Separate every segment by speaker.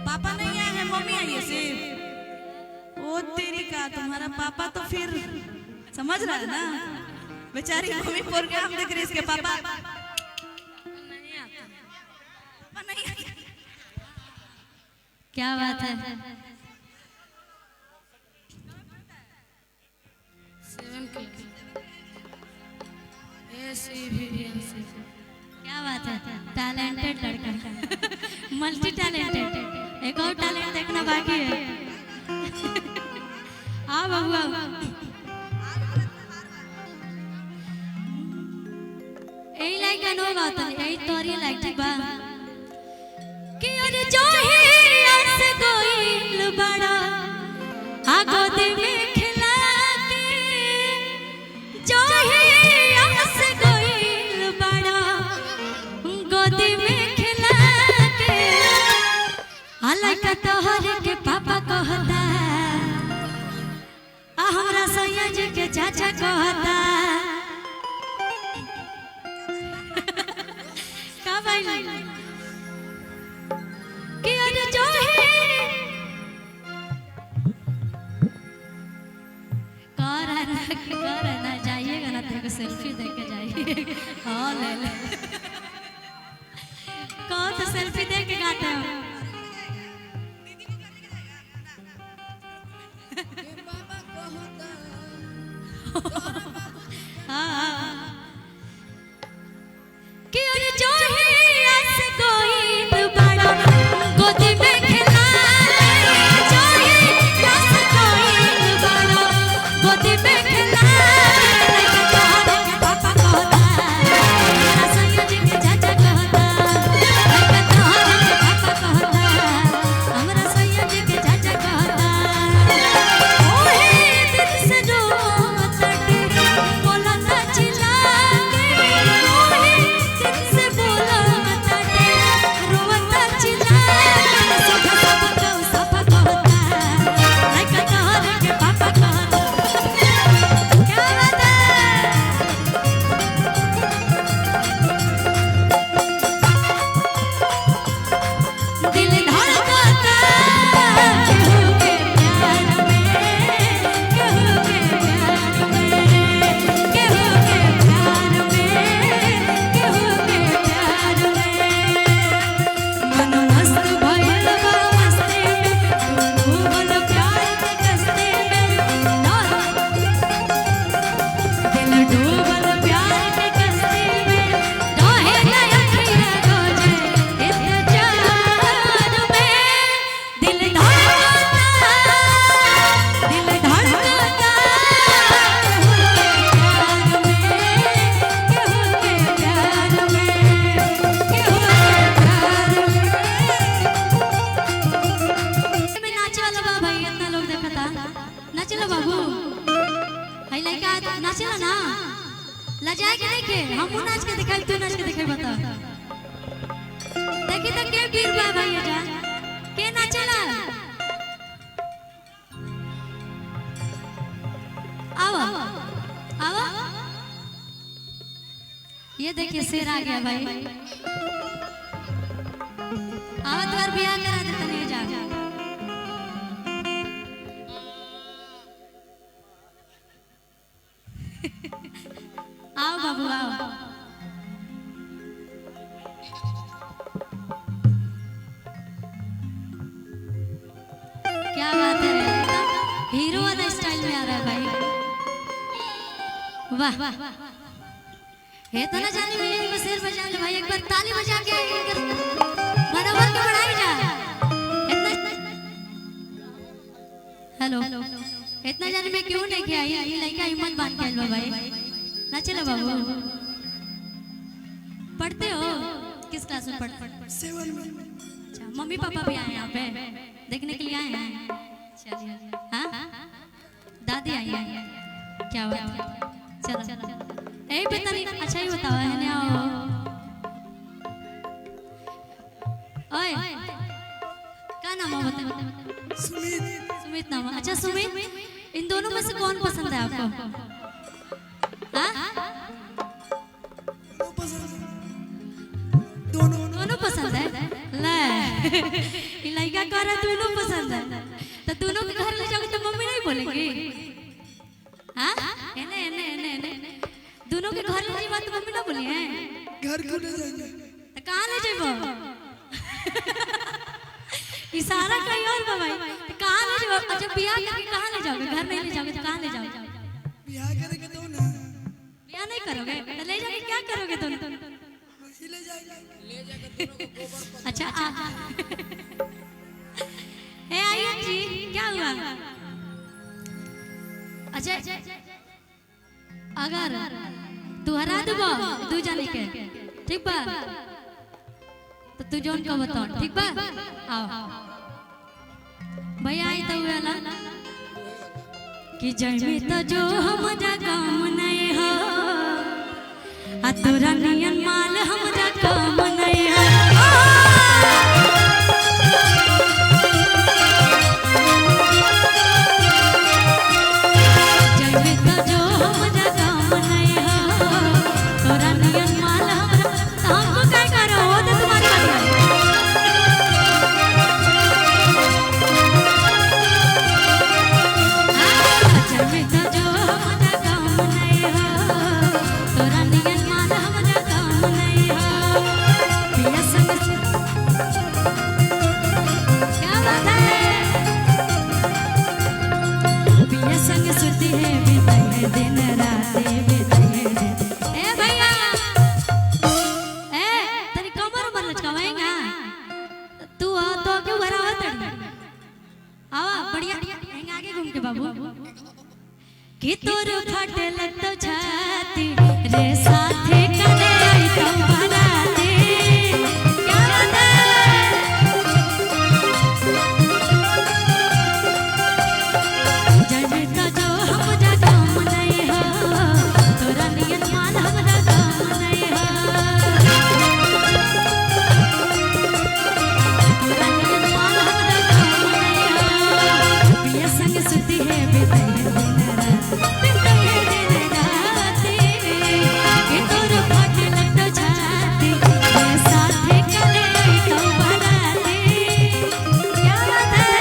Speaker 1: पापा नहीं आए हैं, मम्मी आई है सिर्फ। ओ तेरी का, तुम्हारा पापा तो फिर समझ रहा है ना, बेचारी मम्मी प्रोग्राम देख रही, इसके पापा नहीं आते।
Speaker 2: क्या बात है। क्या बात है, टैलेंटेड लड़का, मल्टी टैलेंटेड। एक और टैलेंट देखना बाकी है। आ बाबू यही लाइक का नो गाता है, यही तोरी लाइक ठीक बा कि अरे जो ही आस कोई बड़ा आ गोदी में खिला के, जो ही आस कोई बड़ा गोदी में खिला के, हालांकि तोहर के पापा कहता, आ हमरा सैया जी के चाचा कहता। का भाई कि अरे जो है करना जाइएगा ना, तेरे को सेल्फी दे के जाइए। हाँ ले ले, कौन तो सेल्फी दे के गाते हो। कि अरे जो है आस कोई बड़ा गोदी में खिला ले, जो है आस कोई बड़ा गोदी में खिला ले, तोहरे पापा कहता, हमरा सैया जी के चाचा कहता, तोहरे पापा कहता, हमरा सैया जी के चाचा कहता। ओहे दिल से जो मतटे बोला था चिल्ला के, ओहे दिल से बोला मतटे रोवता चिल्ला के, सब कहता, लाइक तोहरे के पापा कहता। क्या बात है। दिल धड़कता केहू के प्यार में, केहू के प्यार में, केहू के प्यार में, केहू के प्यार में। मन मस्त भइल बा मस्ती में, डूबल प्यार के कस्ती में, दिल डूबल प्यार के कस्ती में, रहे ना अखिया रोजे इंतजार में। दिल धड़कता, दिल धड़कता केहू के प्यार में, केहू के प्यार में, केहू के प्यार में। नाचे वाला बा भाई, इतना लोग देखता, नाचे लो बाबू, हाई लड़का नाचे ला ना, लजाए के देखे, हमू नाच के दिखाई, तू नाच के दिखाई, बता देखी तो के गिर बा भाई, जा के नाचेला। आओ आओ, ये देखिए शेर आ गया भाई। आओ तो बियाह करा देता नहीं जा। आओ बाबू आओ। क्या बात है, हीरो वाला स्टाइल में आ रहा है भाई। वाह वाह, ये तो ना जाने में इनको शेर बजा ले भाई, एक बार ताली बजा के मनोबल को बढ़ाई जा। हेलो, इतना जाने में क्यों नहीं किया, ये लड़का हिम्मत बांध के आइल भाई। ना चलो बाबू, पढ़ते हो, किस क्लास में पढ़ते?
Speaker 1: 7 में।
Speaker 2: अच्छा, मम्मी पापा भी आए यहाँ पे देखने के लिए आए हैं। चलिए, हाँ दादी आई है, क्या बात है। चलो यही पता नहीं, अच्छा ही बताओ है ना। ओए क्या नाम है बता?
Speaker 1: सुमित।
Speaker 2: सुमित नाम है। अच्छा सुमित, इन दोनों में से कौन पसंद है आपको? हाँ
Speaker 1: दोनों
Speaker 2: दोनों पसंद है। ले लड़का का वाला दोनों पसंद है, तो दोनों के घर ले जाओगे तो मम्मी नहीं बोलेंगी? हाँ एने एने एने एने दोनों के घर ले जाओ तो मम्मी ना बोली है?
Speaker 3: घर क्यों ले जाएंगे?
Speaker 2: तो कहाँ ले जाओ? इशारा कहीं और बाबा, तो कहाँ ले जाओ? अच्छा बियाह करके कहाँ ले जाओगे? घर नहीं ले जाओगे तो कहाँ ले जाओगे?
Speaker 3: ब्याह करेंगे तो ना,
Speaker 2: बियाह नहीं करोगे तो ले जाके क्या करोगे तुम?
Speaker 3: वही ले जाएंगे।
Speaker 2: अच्छा ए आइए जी, क्या हुआ? अच्छा अगर तू हरा देबो दू जाने के, ठीक बा? तो तू जोन को बता, ठीक बा? आओ भैया आई तो वाला कि जइमे तो जो हमरा काम नहीं हो, आ तोरा नियन माल हमरा काम नहीं हो। जइमे तो जो हमरा काम नहीं हो, तोरा नियन माल हमरा, तो हमको क्या करो? वो तो तुम्हारी बात है। जइमे तो जो हमरा काम नहीं हो, तोरा नियन माल हमरा काम नहीं हो। पिया संग क्या बात है? पिया संग सुती है बिताए दिन राते बिताए दिन। ए भैया ए तेरी कमर मर लचकावेंगा तू आ तो क्यों भरावा तड़ी? आवा बढ़िया एंग आगे घूम के बाबू कि तोर फाटे लगतो छाती रे साथे कने आई तो बराती। क्या बात है? जइमे तो जो हमरा काम नहीं हो, तोरा नियन माल हमरा काम नहीं हो। तोरा नियन माल हमरा काम नहीं हो। पिया संग सुती है बिताए दिन राती, कि तोर फाटे लगतो छाती रे साथे कने आई तो बराती। क्या बात है?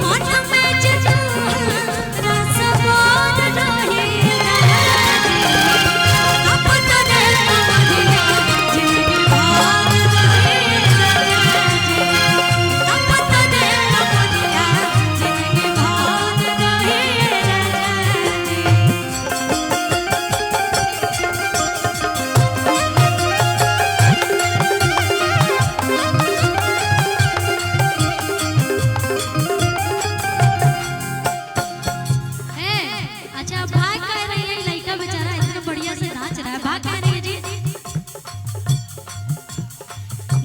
Speaker 2: मन में जजू रस बोल रही अब तो दिल कमरिया जिंदगी भाग रही अब तो दिल कमरिया जिंदगी भाग रही। अच्छा भाग कह रही है लड़का बेचारा इतना बढ़िया से नाच रहा है, भाग कह रही है जी?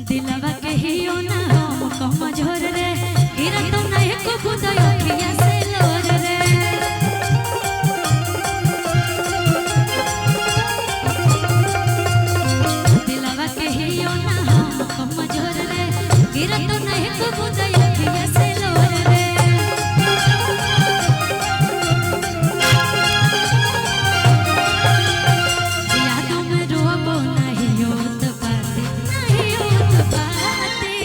Speaker 2: दिलवा के हियो ना हम कमजोर रे, गिरा तो नहीं को बुदायो पिया से लोर रे। दिलवा के हियो ना हम कमजोर रे, गिरा तो नहीं को बुदायो पिया से लोर रे। यादों में रोबो नहीं होत बाते, नहीं होत बाते,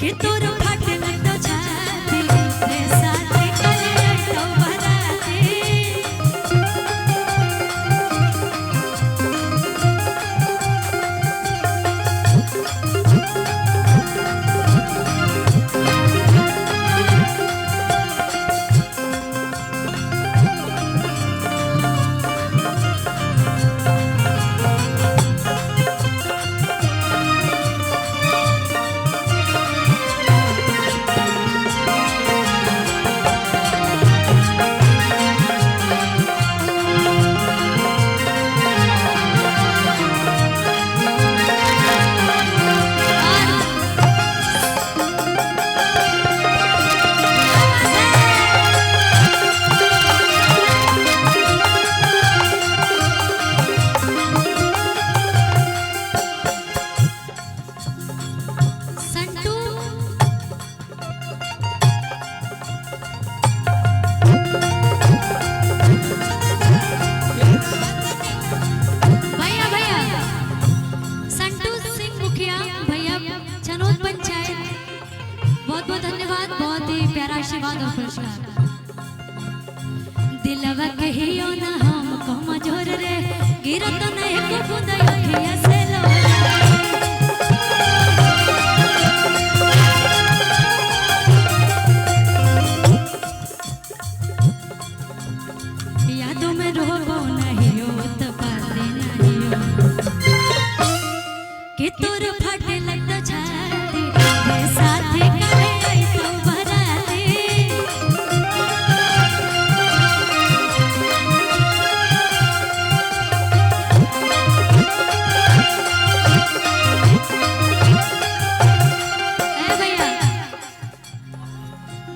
Speaker 2: कि तोर फाटे लगतो छाती रे साथे कने आई तो बराती। आशीर्वाद और पुरस्कार। दिलवा कहियो ना हम कमजोर रे, गिरत न एक बूंद अखिया से लो। यादों में रोबो नहीं हो तो पाते नहीं हो कि तोर फाटे लगता छाती रे साथी कहे ऐसा बराती। ए भैया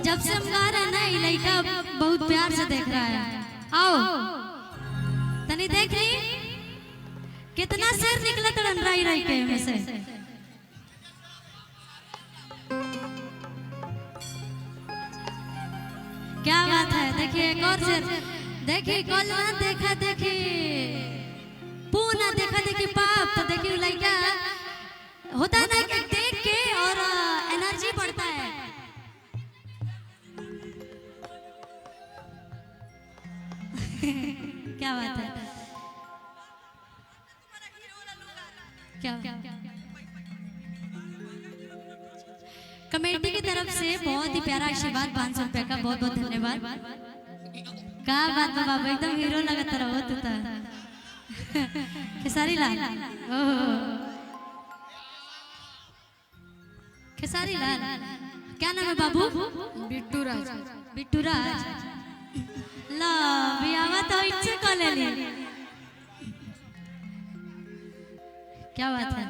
Speaker 2: जब से हम गा रहे हैं ना ये लड़का बहुत प्यार से देख रहा है। आओ तनी देख रही कितना शेर निकला तड़न राई राई के में से। क्या बात है, देखिए एक और शेर, देखिए कलवा देखा देखी पूना देखा देखी पाप, तो देखिए लड़का होता है ना कि देख के और एनर्जी बढ़ता है। क्या बात है, क्या कमेटी की तरफ से बहुत ही प्यारा आशीर्वाद 500 रुपए का बहुत बहुत धन्यवाद। क्या बात है बाबा, एकदम हीरो लगता रहो तू तो। खेसारी लाल, खेसारी लाल क्या नाम है बाबू?
Speaker 3: बिट्टू राज।
Speaker 2: बिट्टू राज ला बियावा तो इच्छे को ले ली। क्या बात है।